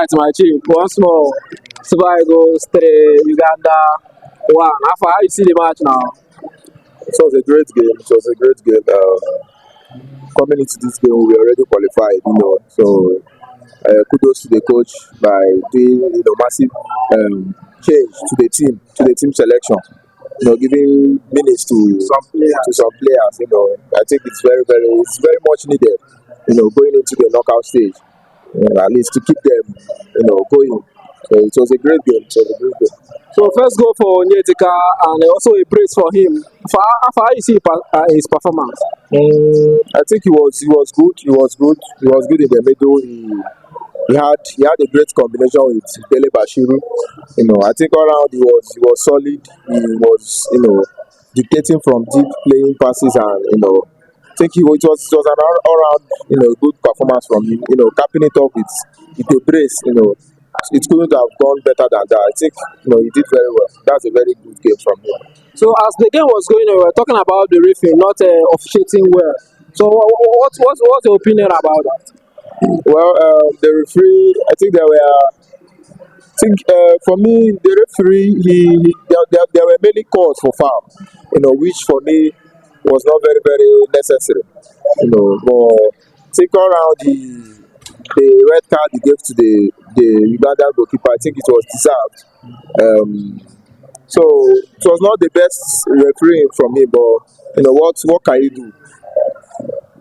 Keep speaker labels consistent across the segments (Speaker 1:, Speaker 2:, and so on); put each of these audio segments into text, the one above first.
Speaker 1: right, my chief. Once more, Super Eagles 3, Uganda 1. How far you see the match now?
Speaker 2: It was a great game. It was a great game. Coming into this game, we already qualified, So kudos to the coach by doing massive change to the team selection. Giving minutes to some players. I think it's very much needed. Going into the knockout stage, at least to keep them, going. So it was a great game. It was a great game.
Speaker 1: So first goal for Nyetika and also a praise for him. How far you see his performance?
Speaker 2: I think he was good. He was good. He was good in the middle. He had a great combination with Bele Bashiru. I think all around he was solid. He was dictating from deep, playing passes, and I think it was an all round good performance from him. Capping it off with a brace. It couldn't have gone better than that. I think he did very well. That's a very good game from him.
Speaker 1: So as the game was going on, we were talking about the referee not officiating well. So what's your opinion about that?
Speaker 2: Well, the referee, I think for me, the referee, there were many calls for foul, which for me was not very, very necessary. But take around the red card he gave to the Ugandan goalkeeper, I think it was deserved. So it was not the best refereeing from me, but what can you do?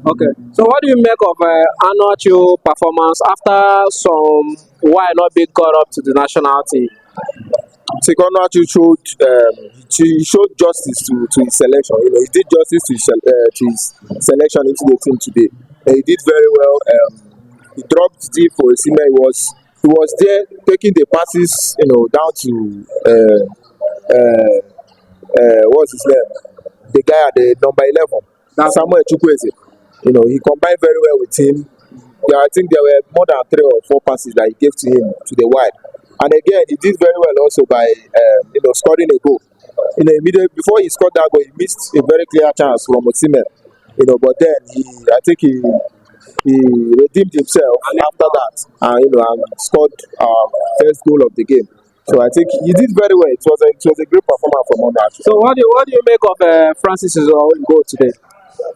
Speaker 1: Okay. So what do you make of Anuachu's performance after some while not being called up to the national team?
Speaker 2: Anuachu showed justice to his selection. He did justice to his selection into the team today. He did very well. He dropped deep for Osimhen. He was there taking the passes, down to what's his name? The guy at the number 11, Samuel Chukwueze. He combined very well with him. Yeah, I think there were more than 3 or 4 passes that he gave to him to the wide. And again, he did very well also by scoring a goal. Immediately before he scored that goal, he missed a very clear chance from Osimhen. But then I think he redeemed himself after that, and scored our first goal of the game. So I think he did very well. It was a great performance from Onuachu.
Speaker 1: So what do you make of Francis's goal today?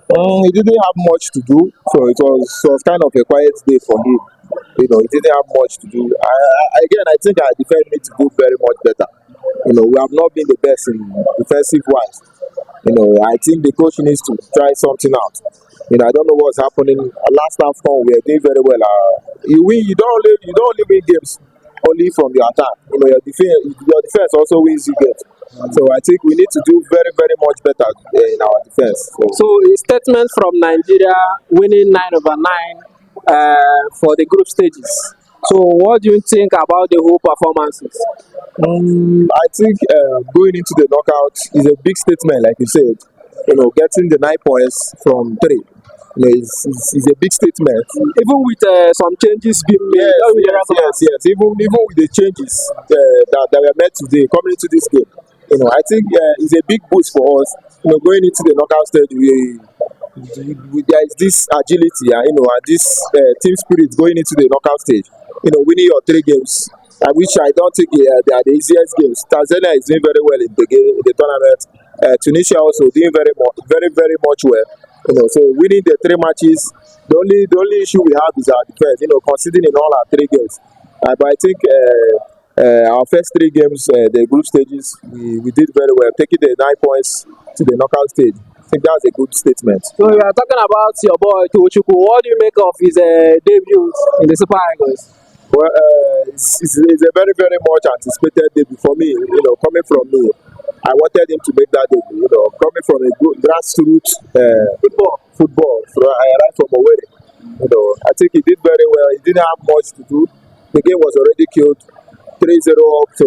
Speaker 2: He didn't have much to do, so it was kind of a quiet day for him. He didn't have much to do. I think our defense need to do very much better. We have not been the best in defensive wise. I think the coach needs to try something out. I don't know what's happening. Last AFCON we were doing very well. You don't only win games only from your attack. Your defense also wins you games. So I think we need to do very, very much better in our defense.
Speaker 1: So a statement from Nigeria winning 9/9 for the group stages. So what do you think about the whole performances?
Speaker 2: I think going into the knockout is a big statement, like you said. Getting the 9 points from 3 is a big statement.
Speaker 1: Even with some changes being made.
Speaker 2: Yes. Even with the changes that were made today coming into this game. I think it's a big boost for us. Going into the knockout stage, there is this agility, and this team spirit going into the knockout stage. Winning your 3 games, which I don't think they are the easiest games. Tanzania is doing very well in the tournament. Tunisia also doing very very much well. So winning the 3 matches, the only issue we have is our defense. Conceding in all our 3 games. But I think our first 3 games, the group stages, we did very well, taking the 9 points to the knockout stage. I think that's a good statement.
Speaker 1: So you are talking about your boy Tochukwu. What do you make of his debut in the Super Eagles?
Speaker 2: Well, it's a very, very much anticipated debut for me. Coming from me, I wanted him to make that debut. Coming from a good grassroots football, right from Owerri. I think he did very well. He didn't have much to do. The game was already killed, 3-0 up. So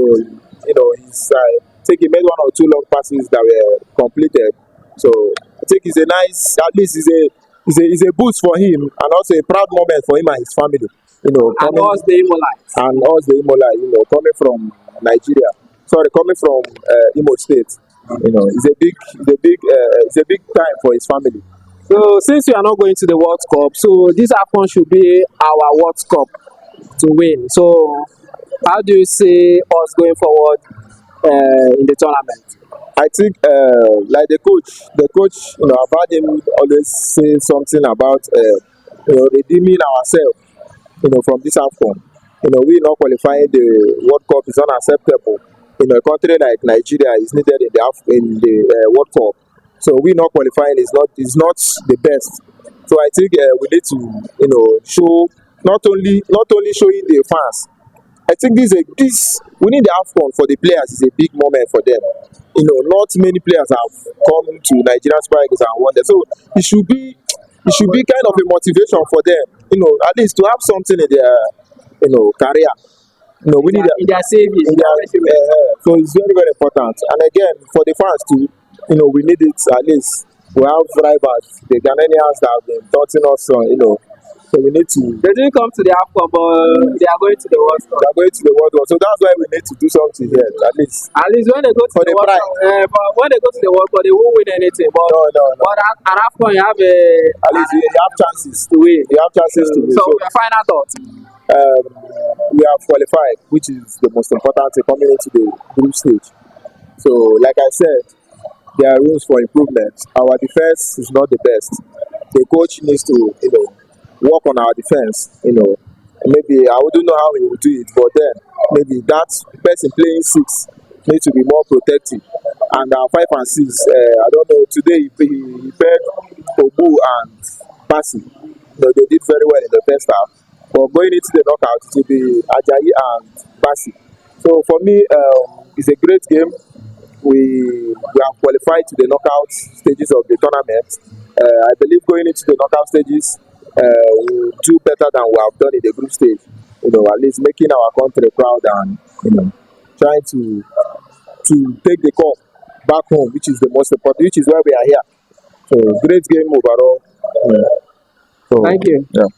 Speaker 2: I think he made 1 or 2 long passes that were completed. So I think it's a nice, at least it's a boost for him, and also a proud moment for him and his family.
Speaker 1: And us the Imolites.
Speaker 2: Coming from Nigeria. Coming from Imo State. It's a big time for his family.
Speaker 1: So since we are not going to the World Cup, so this AFCON should be our World Cup. to win. So, how do you see us going forward in the tournament?
Speaker 2: I think like the coach, I've heard him always say something about redeeming ourselves, from this AFCON. We not qualifying the World Cup is unacceptable. A country like Nigeria is needed in the World Cup, so we not qualifying is not the best. So I think we need to show not only showing the fans. I think this winning the AFCON for the players is a big moment for them. Not many players have come to Nigerian Super Eagles and won them. So it should be kind of a motivation for them, at least to have something in their career. We need
Speaker 1: In their savings,
Speaker 2: in their, so it's very very important. And again, for the fans too, we need it at least. We have rivals, the Ghanaians that have been taunting us on. So we need to.
Speaker 1: They didn't come to the AFCON, but they are going to the World Cup.
Speaker 2: They are going to the World Cup, so that's why we need to do something here, at least.
Speaker 1: At least when they go to
Speaker 2: For
Speaker 1: the
Speaker 2: the
Speaker 1: World
Speaker 2: pride.
Speaker 1: Cup, but when they go to the World Cup, they won't win anything. But
Speaker 2: No.
Speaker 1: but at AFCON, you have a
Speaker 2: At least you have chances.
Speaker 1: to win.
Speaker 2: You have chances to win.
Speaker 1: So,
Speaker 2: So
Speaker 1: your final thoughts.
Speaker 2: we have qualified, which is the most important thing coming into the group stage. So, like I said, there are rooms for improvement. Our defense is not the best. The coach needs to, work on our defense. Maybe I wouldn't know how he will do it, but then maybe that person playing six needs to be more protective. And our 5 and 6, I don't know. Today he paired Obu and Pasi. They did very well in the first half. But going into the knockout, it will be Ajayi and Pasi. So for me, it's a great game. We have qualified to the knockout stages of the tournament. I believe going into the knockout stages, we'll do better than we have done in the group stage. At least making our country proud and trying to take the cup back home, which is the most important, which is why we are here. So great game overall. So,
Speaker 1: Thank you.
Speaker 2: Yeah.